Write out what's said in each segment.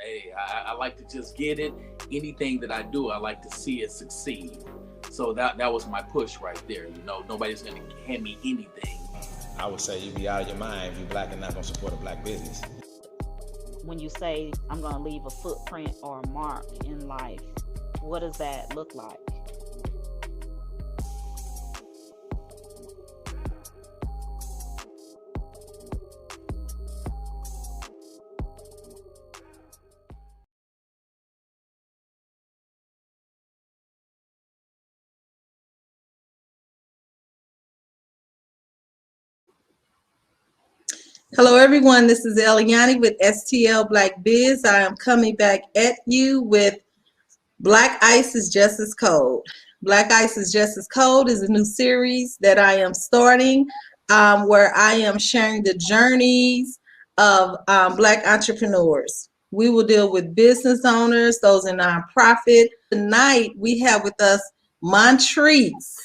Hey, I like to just get it. Anything that I do, I like to see it succeed. So that was my push right there. You know, nobody's gonna hand me anything. I would say you be out of your mind if you're Black and not gonna support a Black business. When you say I'm gonna leave a footprint or a mark in life, what does that look like? Hello, everyone. This is Eliani with STL Black Biz. I am coming back at you with Black Ice is Just as Cold. Black Ice is Just as Cold is a new series that I am starting where I am sharing the journeys of Black entrepreneurs. We will deal with business owners, those in nonprofit. Tonight, we have with us Mon Trice.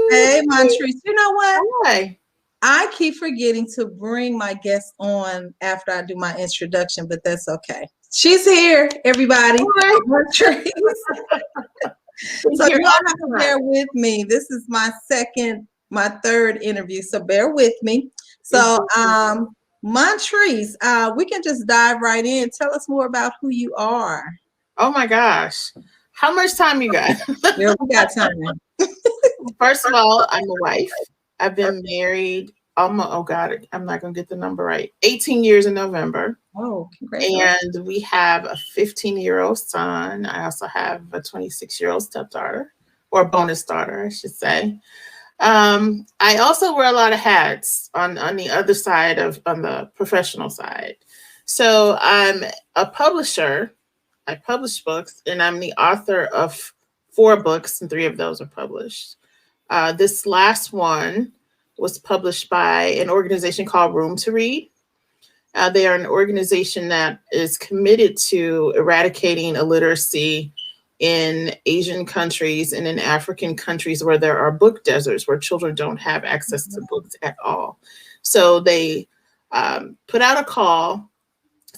Hey, Mon Trice. You know what? Hi. I keep forgetting to bring my guest on after I do my introduction, but that's okay. She's here, everybody. So you all have to bear with me. This is my third interview, so bear with me. So, Mon Trice, we can just dive right in. Tell us more about who you are. Oh my gosh. How much time you got? Yeah, we got time. First of all, I'm a wife. I've been married, I'm not going to get the number right, 18 years in November. Oh, congratulations. And we have a 15-year-old son. I also have a 26-year-old stepdaughter, or bonus daughter, I should say. I also wear a lot of hats on the other side on the professional side. So I'm a publisher. I publish books, and I'm the author of 4 books, and 3 of those are published. This last one was published by an organization called Room to Read. They are an organization that is committed to eradicating illiteracy in Asian countries and in African countries where there are book deserts, where children don't have access to books at all. So they put out a call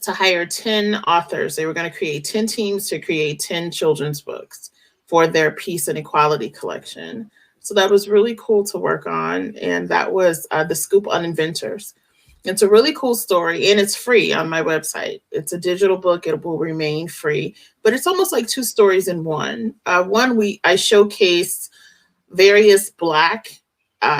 to hire 10 authors. They were going to create 10 teams to create 10 children's books for their Peace and Equality collection. So that was really cool to work on. And that was The Scoop on Inventors. It's a really cool story, and it's free on my website. It's a digital book. It will remain free, but it's almost like 2 stories in one. I showcase various Black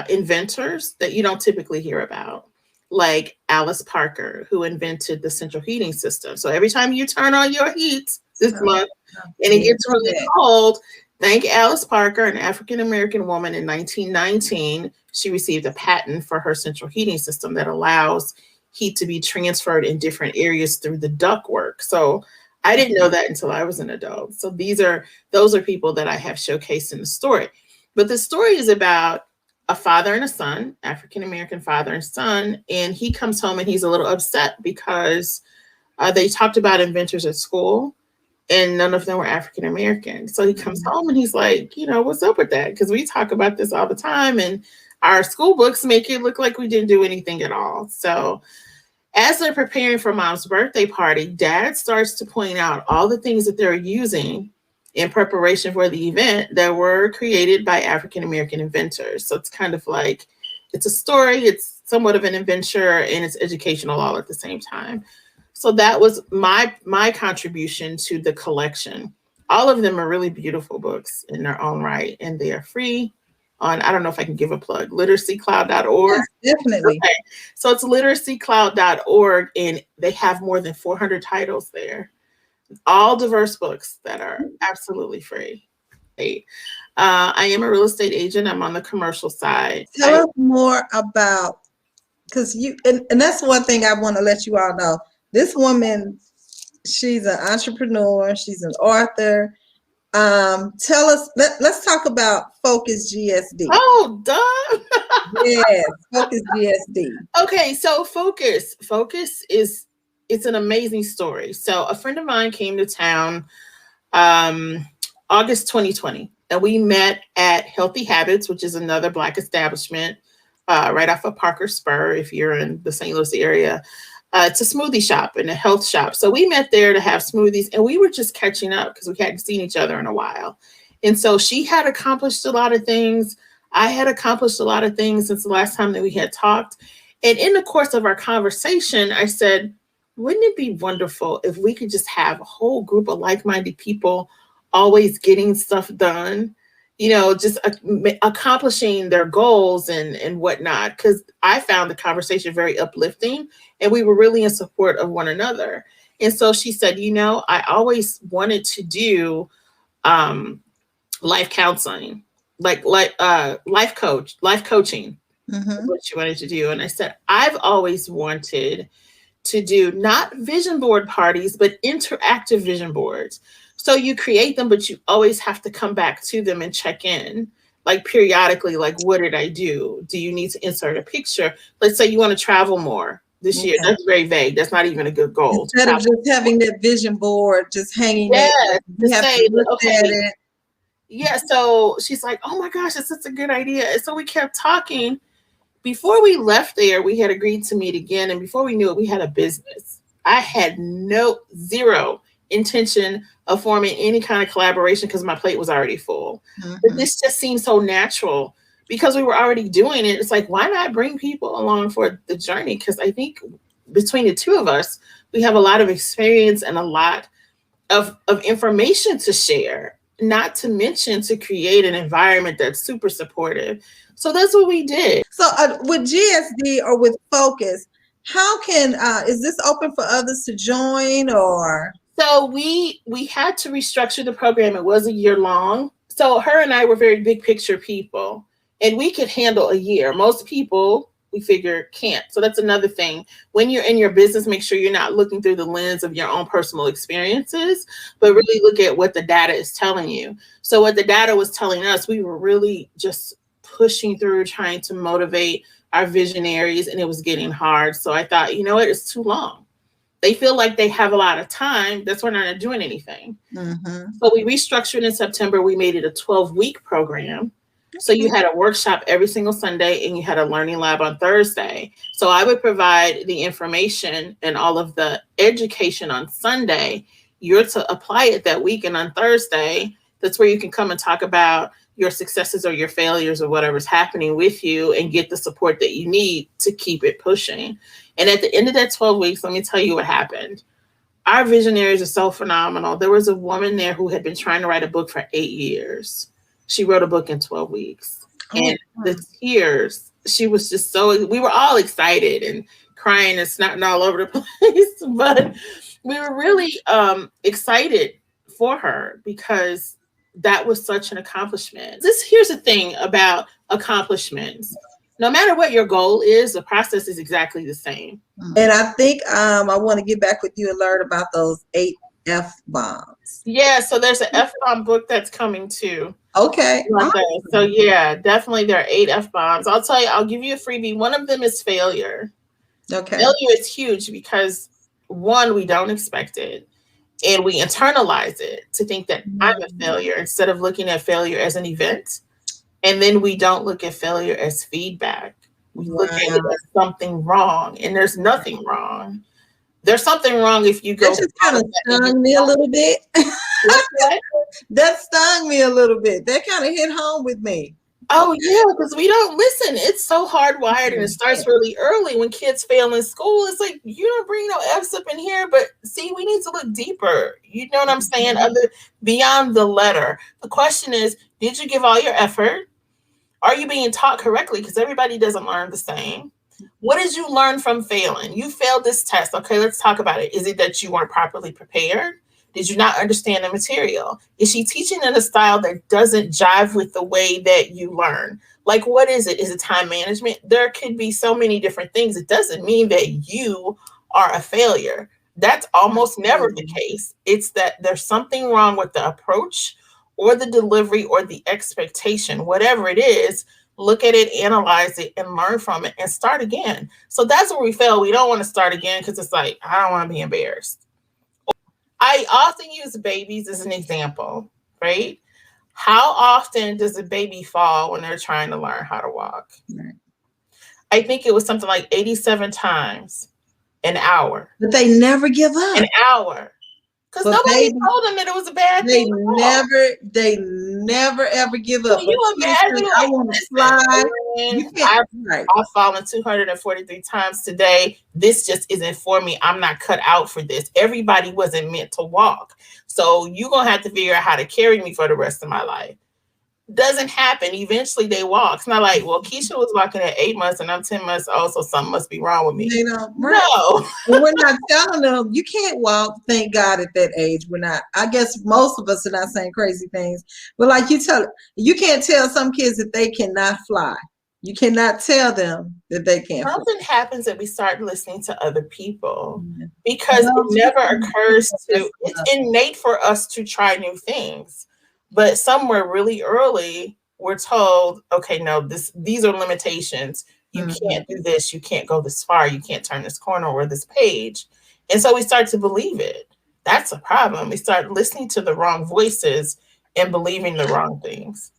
inventors that you don't typically hear about, like Alice Parker, who invented the central heating system. So every time you turn on your heat this month and it gets really cold, thank Alice Parker, an African-American woman in 1919. She received a patent for her central heating system that allows heat to be transferred in different areas through the ductwork. So I didn't know that until I was an adult. So those are people that I have showcased in the story. But the story is about a father and a son, African-American father and son, and he comes home and he's a little upset because they talked about inventors at school, and none of them were African-American. So he comes home and he's like, what's up with that? Because we talk about this all the time, and our school books make it look like we didn't do anything at all. So as they're preparing for Mom's birthday party, Dad starts to point out all the things that they're using in preparation for the event that were created by African-American inventors. So it's kind of like, it's a story, it's somewhat of an adventure, and it's educational all at the same time. So that was my contribution to the collection. All of them are really beautiful books in their own right, and they are free on, I don't know if I can give a plug, literacycloud.org. Yes, definitely. Okay. So it's literacycloud.org, and they have more than 400 titles there. All diverse books that are absolutely free. I am a real estate agent. I'm on the commercial side. Tell us more about, because and that's one thing I want to let you all know. This woman, she's an entrepreneur. She's an author. Tell us, let's talk about Focus GSD. Oh, duh. Yes, Focus GSD. Okay, so Focus it's an amazing story. So a friend of mine came to town August 2020, and we met at Healthy Habits, which is another Black establishment right off of Parker Spur, if you're in the St. Louis area. It's a smoothie shop and a health shop. So we met there to have smoothies, and we were just catching up because we hadn't seen each other in a while. And so she had accomplished a lot of things. I had accomplished a lot of things since the last time that we had talked. And in the course of our conversation, I said, wouldn't it be wonderful if we could just have a whole group of like-minded people always getting stuff done? Just accomplishing their goals and whatnot, because I found the conversation very uplifting and we were really in support of one another. And so she said, I always wanted to do life counseling, like life coaching, what she wanted to do. And I said, I've always wanted to do not vision board parties, but interactive vision boards. So you create them, but you always have to come back to them and check in, like periodically, like, what did I do? Do you need to insert a picture? Let's say you want to travel more this year. That's very vague. That's not even a good goal. Instead of just having that vision board, just hanging there. You have to look at it. Yeah, so she's like, oh my gosh, it's such a good idea. And so we kept talking. Before we left there, we had agreed to meet again. And before we knew it, we had a business. I had zero intention of forming any kind of collaboration because my plate was already full. But this just seemed so natural because we were already doing it. It's like, why not bring people along for the journey? Because I think between the two of us, we have a lot of experience and a lot of information to share, not to mention to create an environment that's super supportive. So that's what we did. So with GSD or with Focus, how can, is this open for others to join or? So we had to restructure the program. It was a year long. So her and I were very big picture people, and we could handle a year. Most people, we figure, can't. So that's another thing. When you're in your business, make sure you're not looking through the lens of your own personal experiences, but really look at what the data is telling you. So what the data was telling us, we were really just pushing through, trying to motivate our visionaries, and it was getting hard. So I thought, you know what, it's too long. They feel like they have a lot of time. That's why they're not doing anything. So we restructured in September. We made it a 12-week program. So you had a workshop every single Sunday and you had a learning lab on Thursday. So I would provide the information and all of the education on Sunday. You're to apply it that week. And on Thursday, that's where you can come and talk about your successes or your failures or whatever's happening with you and get the support that you need to keep it pushing. And at the end of that 12 weeks, let me tell you what happened. Our visionaries are so phenomenal. There was a woman there who had been trying to write a book for 8 years. She wrote a book in 12 weeks. And the tears, she was just so, we were all excited and crying and snotting all over the place. But we were really excited for her because that was such an accomplishment. Here's the thing about accomplishments. No matter what your goal is, the process is exactly the same. And I think I want to get back with you and learn about those 8 F-bombs. Yeah, so there's an F-bomb book that's coming too. Okay. So yeah, definitely there are 8 F-bombs. I'll tell you, I'll give you a freebie. One of them is failure. Okay. Failure is huge because one, we don't expect it. And we internalize it to think that I'm a failure instead of looking at failure as an event. And then we don't look at failure as feedback. We look at it as something wrong, and there's nothing wrong. There's something wrong if you go. That just kind of stung me a little bit. That stung me a little bit. That kind of hit home with me. Oh, yeah, because we don't listen. It's so hardwired, and it starts really early when kids fail in school. It's like, you don't bring no F's up in here, but see, we need to look deeper. You know what I'm saying? Beyond the letter. The question is, did you give all your effort? Are you being taught correctly? Because everybody doesn't learn the same. What did you learn from failing? You failed this test. Okay, let's talk about it. Is it that you weren't properly prepared? Did you not understand the material? Is she teaching in a style that doesn't jive with the way that you learn? Like, what is it? Is it time management? There could be so many different things. It doesn't mean that you are a failure. That's almost never the case. It's that there's something wrong with the approach or the delivery or the expectation, whatever it is. Look at it, analyze it, and learn from it and start again. So that's where we fail. We don't want to start again because it's like, I don't want to be embarrassed. I often use babies as an example, right? How often does a baby fall when they're trying to learn how to walk? Right. I think it was something like 87 times. An hour. But they never give up. An hour. Because nobody told them that it was a bad thing. They never ever give up. Can you imagine? I want to fly. You can't. I've fallen 243 times today. This just isn't for me. I'm not cut out for this. Everybody wasn't meant to walk. So you're going to have to figure out how to carry me for the rest of my life. Doesn't happen. Eventually they walk. It's not like, well, Keisha was walking at 8 months and I'm 10 months old, so something must be wrong with me. You know, no. We're not telling them you can't walk. Thank God at that age. We're not. I guess most of us are not saying crazy things. But like you can't tell some kids that they cannot fly. You cannot tell them that they can't fly. Something happens that we start listening to other people because it never occurs to, it's innate for us to try new things. But somewhere really early, we're told, okay, no, these are limitations. You can't do this. You can't go this far. You can't turn this corner or this page. And so we start to believe it. That's a problem. We start listening to the wrong voices and believing the wrong things.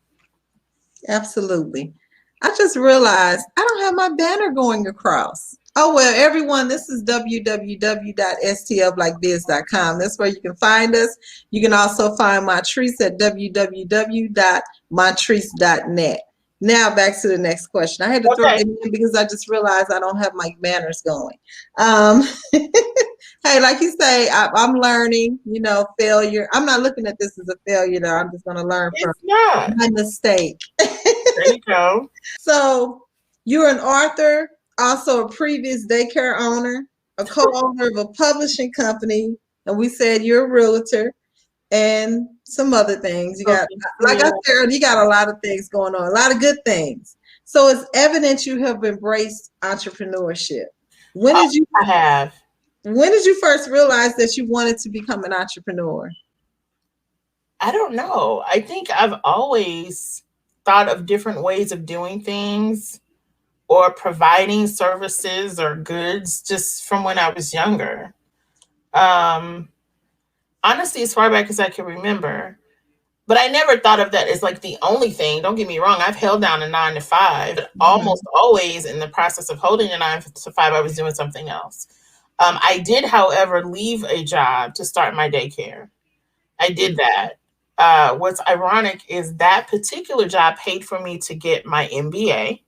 Absolutely. I just realized I don't have my banner going across. Oh, well, everyone, this is www.stlblackbiz.com. That's where you can find us. You can also find Mon Trice at www.montrice.net. Now back to the next question. I had to throw it in because I just realized I don't have my banners going. Hey, like you say, I'm learning, failure. I'm not looking at this as a failure, though. I'm just going to learn from my mistake. There you go. So you're an author, also a previous daycare owner, a co-owner of a publishing company, and we said you're a realtor and some other things. You got, like I said, you got a lot of things going on, a lot of good things. So it's evident you have embraced entrepreneurship. When did you first realize that you wanted to become an entrepreneur? I don't know. I think I've always thought of different ways of doing things or providing services or goods just from when I was younger. Honestly, as far back as I can remember. But I never thought of that as like the only thing. Don't get me wrong. I've held down a 9 to 5. Almost always in the process of holding a 9 to 5, I was doing something else. I did, however, leave a job to start my daycare. I did that. What's ironic is that particular job paid for me to get my MBA.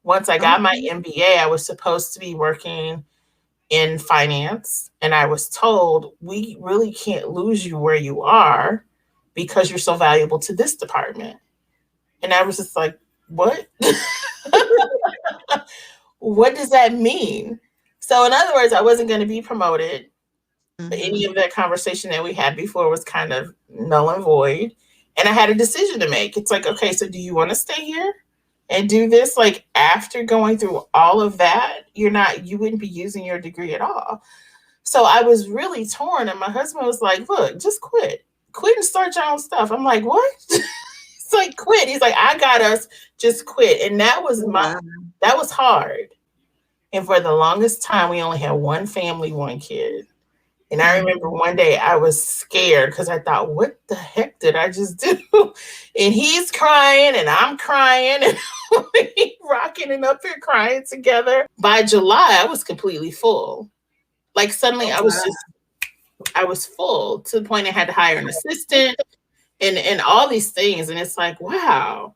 Once I got my MBA, I was supposed to be working in finance. And I was told, we really can't lose you where you are because you're so valuable to this department. And I was just like, what? What does that mean? So in other words, I wasn't going to be promoted. Any of that conversation that we had before was kind of null and void. And I had a decision to make. It's like, okay, so do you want to stay here and do this? Like after going through all of that, you wouldn't be using your degree at all. So I was really torn. And my husband was like, look, just quit and start your own stuff. I'm like, what? It's like, quit. He's like, I got us, just quit. And that was that was hard. And for the longest time, we only had one family, one kid. And I remember one day I was scared because I thought, what the heck did I just do? And he's crying and I'm crying and we're rocking and up here crying together. By July, I was completely full. Like suddenly I was full to the point I had to hire an assistant and all these things. And it's like, wow.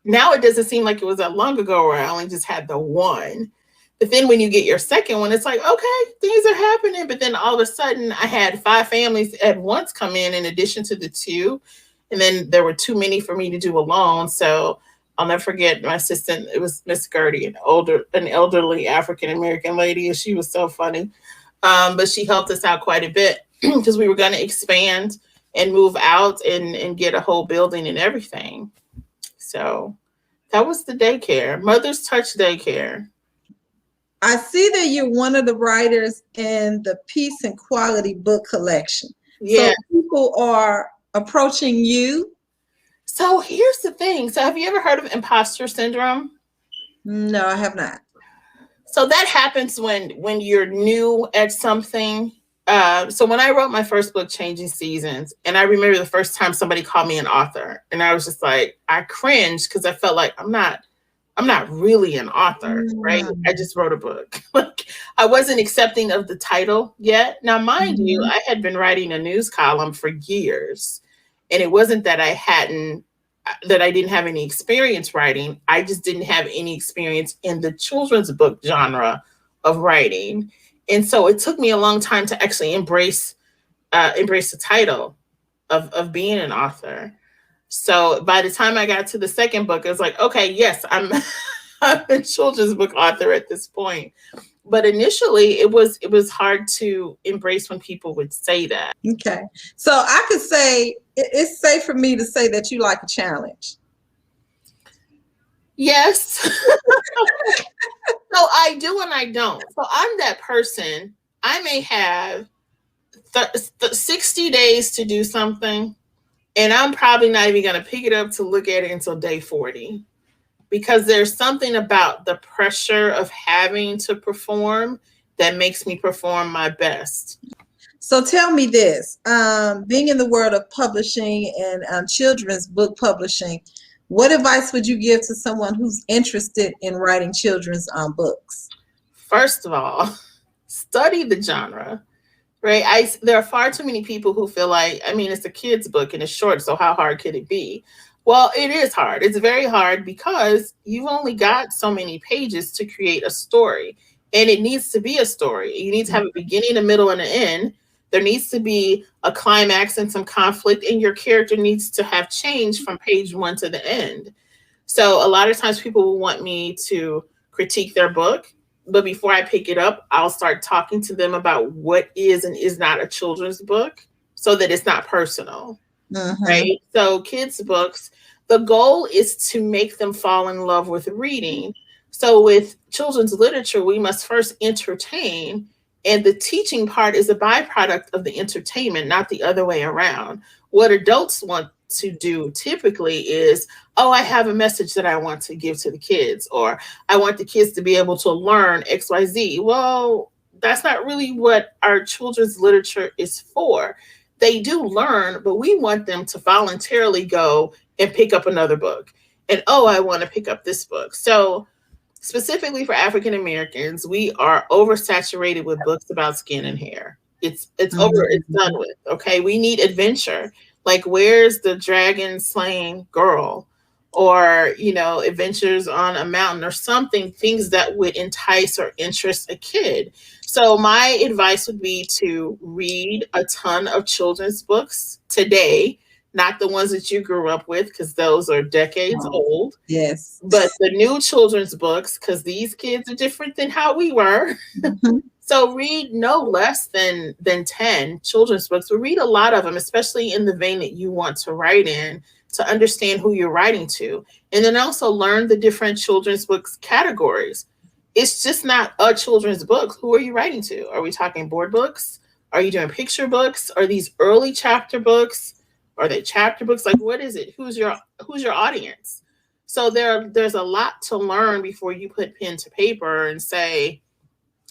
Now it doesn't seem like it was that long ago where I only just had the one. But then when you get your second one, it's like, okay, things are happening. But then all of a sudden I had 5 families at once come in addition to the 2. And then there were too many for me to do alone. So I'll never forget my assistant. It was Miss Gertie, an elderly African-American lady. And she was so funny. But she helped us out quite a bit because we were going to expand and move out and get a whole building and everything. So that was the daycare, Mother's Touch Daycare. I see that you're one of the writers in the Peace and Quality book collection. Yeah. So people are approaching you. So here's the thing. So have you ever heard of Imposter Syndrome? No, I have not. So that happens when you're new at something. So when I wrote my first book, Changing Seasons, and I remember the first time somebody called me an author, and I was just like, I cringed because I felt like I'm not I'm not really an author, right? I just wrote a book. Like, I wasn't accepting of the title yet. Now, mind you, I had been writing a news column for years, and it wasn't that I didn't have any experience writing. I just didn't have any experience in the children's book genre of writing. And so it took me a long time to actually embrace the title of being an author. So by the time I got to the second book, it was like, okay, yes, I'm a children's book author at this point. But initially it was hard to embrace when people would say that. Okay. So I could say it's safe for me to say that you like a challenge. Yes. So I do and I don't. So I'm that person. I may have 60 days to do something, and I'm probably not even going to pick it up to look at it until day 40, because there's something about the pressure of having to perform that makes me perform my best. So tell me this, being in the world of publishing and children's book publishing, what advice would you give to someone who's interested in writing children's books? First of all, study the genre. Right. There are far too many people who feel like, I mean, it's a kid's book and it's short, so how hard could it be? Well, it is hard. It's very hard because you've only got so many pages to create a story, and it needs to be a story. You need to have a beginning, a middle, and an end. There needs to be a climax and some conflict, and your character needs to have change from page 1 to the end. So a lot of times people will want me to critique their book, but before I pick it up, I'll start talking to them about what is and is not a children's book, so that it's not personal, right? So kids' books, the goal is to make them fall in love with reading. So with children's literature, we must first entertain, and the teaching part is a byproduct of the entertainment, not the other way around. What adults want to do typically is, oh, I have a message that I want to give to the kids, or I want the kids to be able to learn XYZ. Well, that's not really what our children's literature is for. They do learn, but we want them to voluntarily go and pick up another book. And, oh, I want to pick up this book. So specifically for African Americans, we are oversaturated with books about skin and hair. It's done with. Okay. We need adventure. Like, where's the dragon slaying girl, or, adventures on a mountain or something, things that would entice or interest a kid. So my advice would be to read a ton of children's books today, not the ones that you grew up with, because those are decades old. Yes. But the new children's books, because these kids are different than how we were. So read no less than 10 children's books, but read a lot of them, especially in the vein that you want to write in, to understand who you're writing to. And then also learn the different children's books categories. It's just not a children's book. Who are you writing to? Are we talking board books? Are you doing picture books? Are these early chapter books? Are they chapter books? Like, what is it? Who's your audience? So there's a lot to learn before you put pen to paper and say,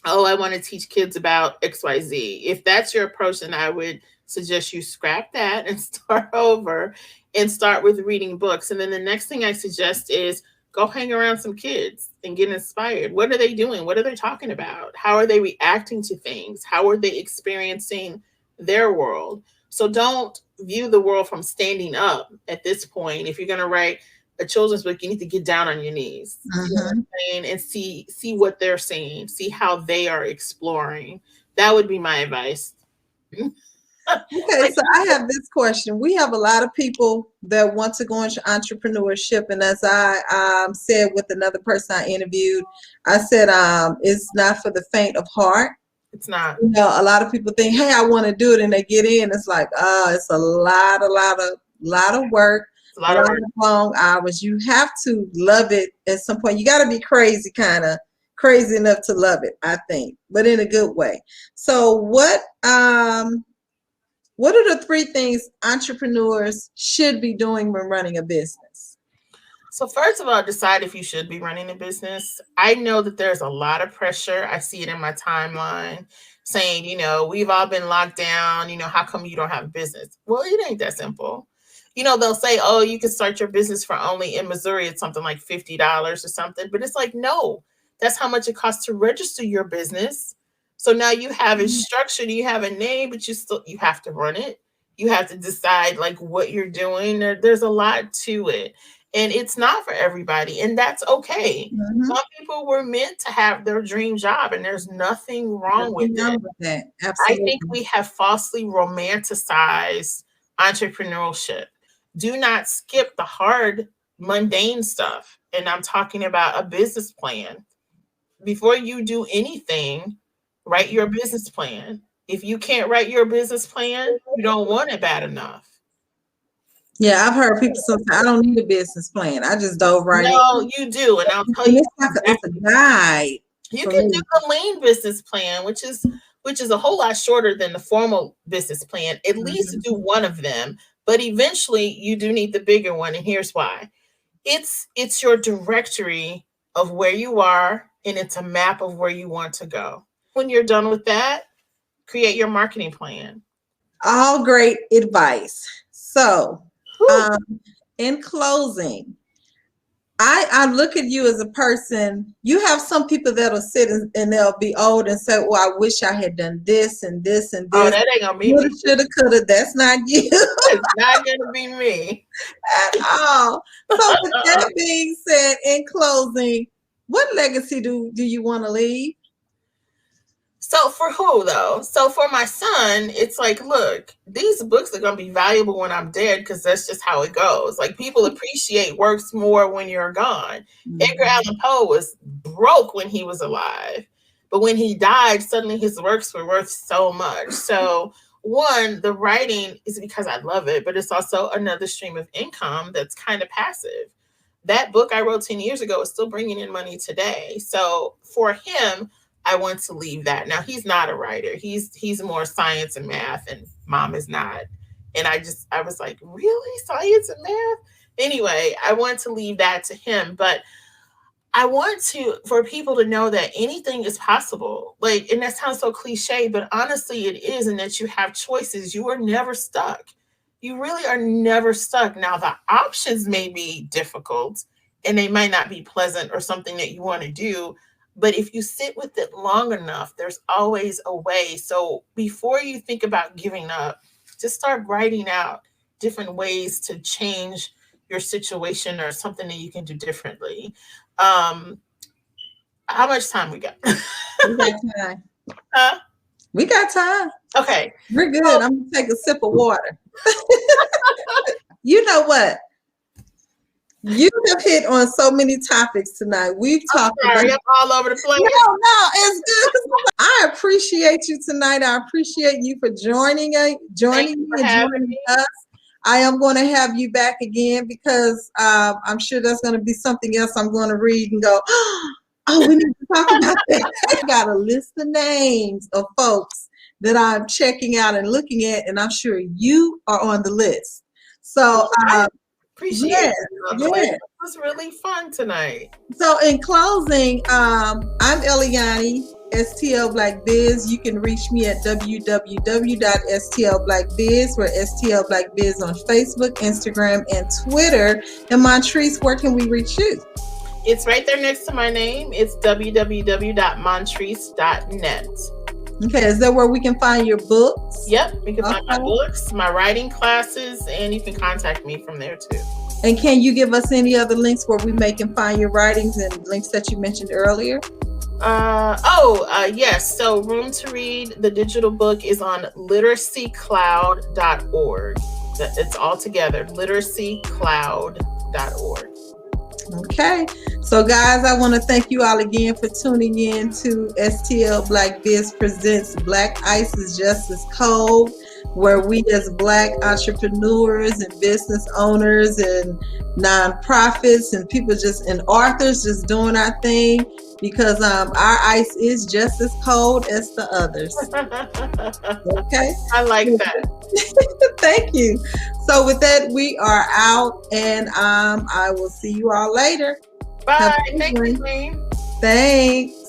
oh, I want to teach kids about XYZ. If that's your approach, then I would suggest you scrap that and start over and start with reading books. And then the next thing I suggest is go hang around some kids and get inspired. What are they doing? What are they talking about? How are they reacting to things? How are they experiencing their world? So don't view the world from standing up at this point. If you're going to write a children's book, you need to get down on your knees, you know what I'm saying, and see what they're saying, see how they are exploring. That would be my advice. Okay, so I have this question. We have a lot of people that want to go into entrepreneurship, and as I said with another person I interviewed, I said it's not for the faint of heart. It's not. A lot of people think, hey, I want to do it, and they get in. It's like, it's a lot of work. A lot of long hours. You have to love it at some point. You got to be crazy enough to love it, I think, but in a good way. So what are the 3 things entrepreneurs should be doing when running a business? So first of all, decide if you should be running a business. I know that there's a lot of pressure. I see it in my timeline saying, we've all been locked down. How come you don't have a business? Well, it ain't that simple. they'll say, oh, you can start your business for only in Missouri, it's something like $50 or something. But it's like, no, that's how much it costs to register your business. So now you have it structured, you have a name, but you have to run it. You have to decide like what you're doing. There's a lot to it. And it's not for everybody. And that's okay. Mhm. Some people were meant to have their dream job, and there's nothing wrong with Nothing wrong it. with that. I Absolutely. think we have falsely romanticized entrepreneurship. Do not skip the hard, mundane stuff. And I'm talking about a business plan. Before you do anything, write your business plan. If you can't write your business plan, you don't want it bad enough. Yeah, I've heard people sometimes, I don't need a business plan. I just dove right in. No, you do. And I'll tell And you, it's a guide. you for can me. do the lean business plan, which is a whole lot shorter than the formal business plan. At least do one of them, but eventually you do need the bigger one. And here's why. It's your directory of where you are, and it's a map of where you want to go. When you're done with that, create your marketing plan. All great advice. So, in closing, I look at you as a person. You have some people that'll sit and they'll be old and say, well, I wish I had done this and this and this. Oh, that ain't gonna be Woulda, me. shoulda, coulda. That's not you It's not gonna be me. at all. So with that being said, in closing, what legacy do you want to leave? So for who though? So for my son, it's like, look, these books are gonna be valuable when I'm dead, because that's just how it goes. Like, people appreciate works more when you're gone. Edgar Allan Poe was broke when he was alive, but when he died, suddenly his works were worth so much. So one, the writing is because I love it, but it's also another stream of income that's kind of passive. That book I wrote 10 years ago is still bringing in money today. So for him, I want to leave that. Now, he's not a writer. He's more science and math, and mom is not. And I was like, really? Science and math? Anyway, I want to leave that to him. But I want for people to know that anything is possible. Like, and that sounds so cliche, but honestly it is, and that you have choices. You are never stuck. You really are never stuck. Now, the options may be difficult, and they might not be pleasant or something that you want to do. But if you sit with it long enough, there's always a way. So before you think about giving up, just start writing out different ways to change your situation or something that you can do differently. How much time we got? We got time. Huh? We got time. Okay. We're good. I'm going to take a sip of water. You know what? You have hit on so many topics tonight. We've talked about. I'm all over the place. No, it's good. I appreciate you tonight. I appreciate you for joining me and joining us. I am going to have you back again, because I'm sure there's going to be something else I'm going to read and go, oh, we need to talk about that. I got a list of names of folks that I'm checking out and looking at, and I'm sure you are on the list. So, appreciate it. It was really fun tonight. So in closing, I'm Eliani, STL Black Biz. You can reach me at www.stlblackbiz. We're STL Black Biz on Facebook, Instagram, and Twitter. And Mon Trice, where can we reach you? It's right there next to my name. It's www.montrice.net. Okay, is that where we can find your books? Yep, you can find my books, my writing classes, and you can contact me from there too. And can you give us any other links where we can find your writings and links that you mentioned earlier? Yes. So Room to Read, the digital book, is on literacycloud.org. It's all together, literacycloud.org. Okay, so guys, I want to thank you all again for tuning in to STL Black Biz presents Black Ice is Just as Cold, where we as Black entrepreneurs and business owners and nonprofits and people and authors just doing our thing, because our ice is just as cold as the others. Okay, I like that. Thank you. So with that, we are out, and I will see you all later. Bye. Thank you. Thanks.